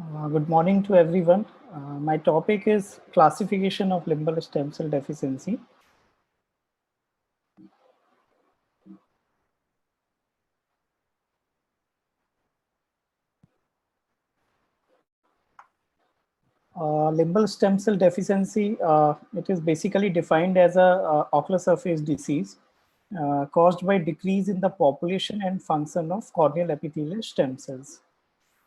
Good morning to everyone. My topic is classification of limbal stem cell deficiency. Limbal stem cell deficiency, it is basically defined as a ocular surface disease caused by decrease in the population and function of corneal epithelial stem cells.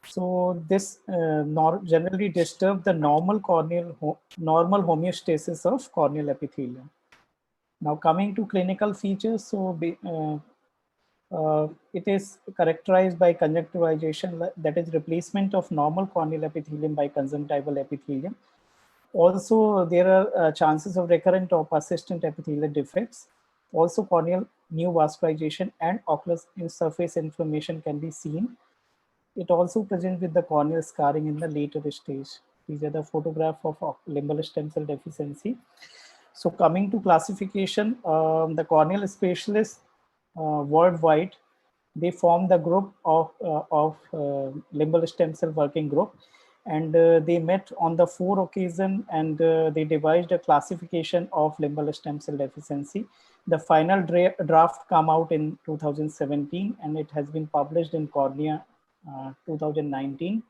So this generally disturb the normal homeostasis of corneal epithelium. Now coming to clinical features, it is characterized by conjunctivization, that is replacement of normal corneal epithelium by conjunctival epithelium. Also, there are chances of recurrent or persistent epithelial defects. Also, corneal neovascularization and ocular surface inflammation can be seen. It also presents with the corneal scarring in the later stage. These are the photograph of limbal stem cell deficiency. So coming to classification, the corneal specialists worldwide, they form the group of limbal stem cell working group, and they met on the 4 occasions, and they devised a classification of limbal stem cell deficiency. The final draft come out in 2017, and it has been published in Cornea 2019.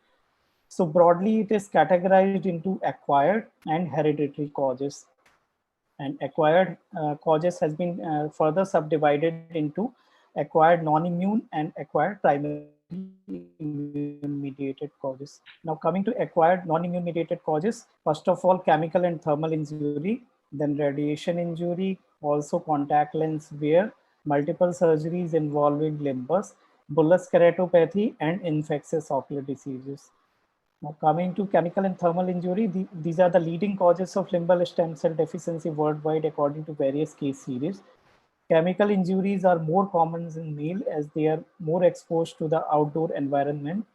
So broadly, it is categorized into acquired and hereditary causes. And acquired causes has been further subdivided into acquired non-immune and acquired primary immune mediated causes. Now coming to acquired non-immune mediated causes, first of all, chemical and thermal injury, then radiation injury, also contact lens wear, multiple surgeries involving limbus, bullous keratopathy, and infectious ocular diseases. Now, coming to chemical and thermal injury, these are the leading causes of limbal stem cell deficiency worldwide according to various case series. Chemical injuries are more common in male as they are more exposed to the outdoor environment.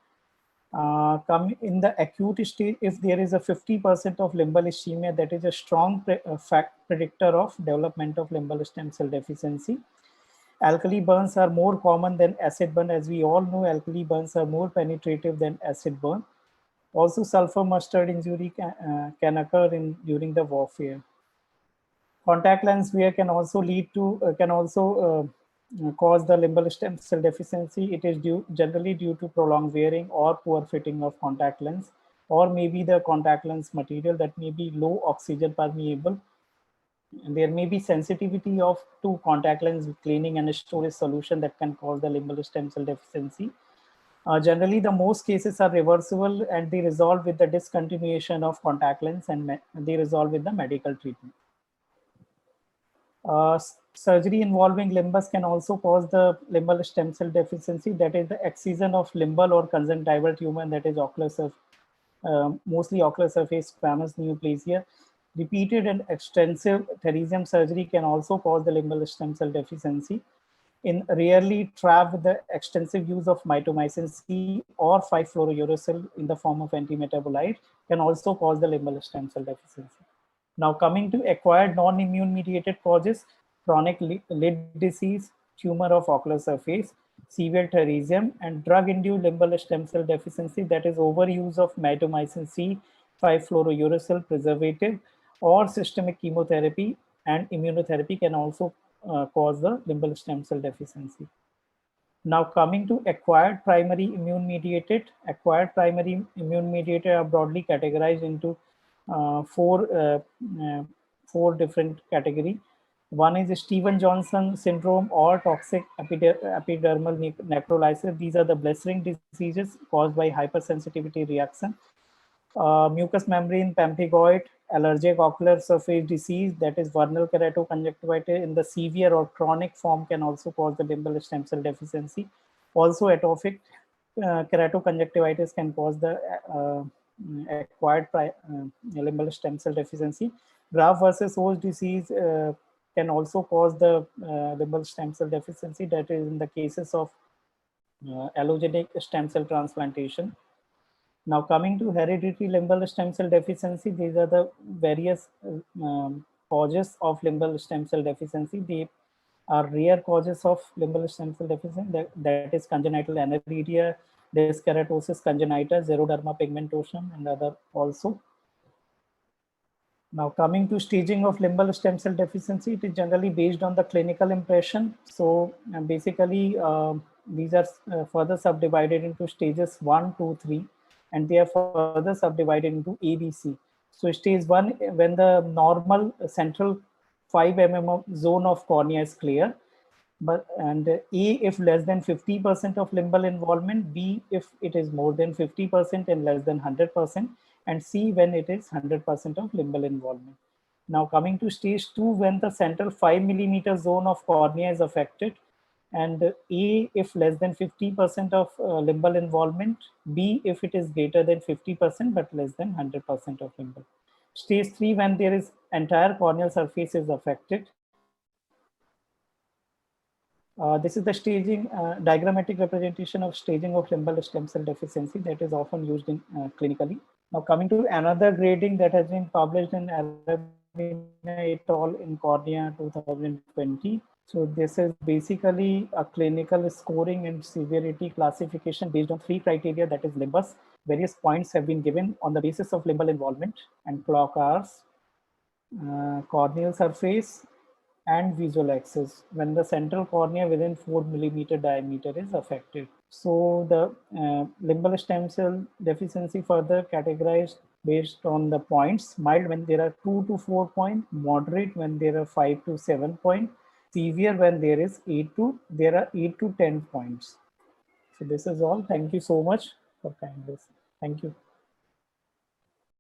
Come in the acute stage, if there is a 50% of limbal ischemia, that is a strong predictor of development of limbal stem cell deficiency. Alkali burns are more common than acid burn. As we all know, alkali burns are more penetrative than acid burn. Also, sulfur mustard injury can occur during the warfare. Contact lens wear can also cause the limbal stem cell deficiency. It is generally due to prolonged wearing or poor fitting of contact lens, or maybe the contact lens material that may be low oxygen permeable. And there may be sensitivity to contact lens cleaning and storage solution that can cause the limbal stem cell deficiency. Generally, the most cases are reversible and they resolve with the discontinuation of contact lens, and they resolve with the medical treatment. Surgery involving limbus can also cause the limbal stem cell deficiency, that is the excision of limbal or conjunctival tumor, that is mostly ocular surface squamous neoplasia. Repeated and extensive theresm surgery can also cause the limbal stem cell deficiency. In rarely TRAV, with the extensive use of mitomycin C or 5-fluorouracil in the form of antimetabolite can also cause the limbal stem cell deficiency. Now coming to acquired non-immune mediated causes, chronic lid disease, tumor of ocular surface, severe theresm, and drug-induced limbal stem cell deficiency, that is overuse of mitomycin C, 5-fluorouracil preservative, or systemic chemotherapy and immunotherapy can also cause the limbal stem cell deficiency. Now coming to acquired primary immune mediated are broadly categorized into four different category. One is Steven-Johnson syndrome or toxic epidermal necrolysis. These are the blistering diseases caused by hypersensitivity reaction. Mucous membrane pemphigoid, allergic ocular surface disease, that is vernal keratoconjunctivitis in the severe or chronic form can also cause the limbal stem cell deficiency. Also, atopic keratoconjunctivitis can cause the acquired limbal stem cell deficiency. Graft versus host disease can also cause the limbal stem cell deficiency, that is in the cases of allogenic stem cell transplantation. Now coming to hereditary limbal stem cell deficiency, these are the various causes of limbal stem cell deficiency. They are rare causes of limbal stem cell deficiency, that is congenital aniridia, dyskeratosis congenita, xeroderma pigmentosum, and other also. Now coming to staging of limbal stem cell deficiency, it is generally based on the clinical impression. So basically, these are further subdivided into stages 1, 2, 3, and they are further subdivided into ABC. So stage 1, when the normal central 5 mm zone of cornea is clear, and A if less than 50% of limbal involvement, B if it is more than 50% and less than 100%, and C when it is 100% of limbal involvement. Now coming to stage 2, when the central 5 millimeter zone of cornea is affected, and A if less than 50% of limbal involvement, B if it is greater than 50% but less than 100% of limbal. Stage 3, when there is entire corneal surface is affected. This is the staging, diagrammatic representation of staging of limbal stem cell deficiency that is often used in clinically. Now coming to another grading that has been published in Arabina et al. In Cornea 2020. So this is basically a clinical scoring and severity classification based on 3 criteria, that is limbus. Various points have been given on the basis of limbal involvement and clock hours, corneal surface, and visual axis when the central cornea within 4 millimeter diameter is affected. So the limbal stem cell deficiency further categorized based on the points: mild when there are 2 to 4 points, moderate when there are 5 to 7 points, severe when there are 8 to 10 points. So this is all. Thank you so much for kind listening. Thank you.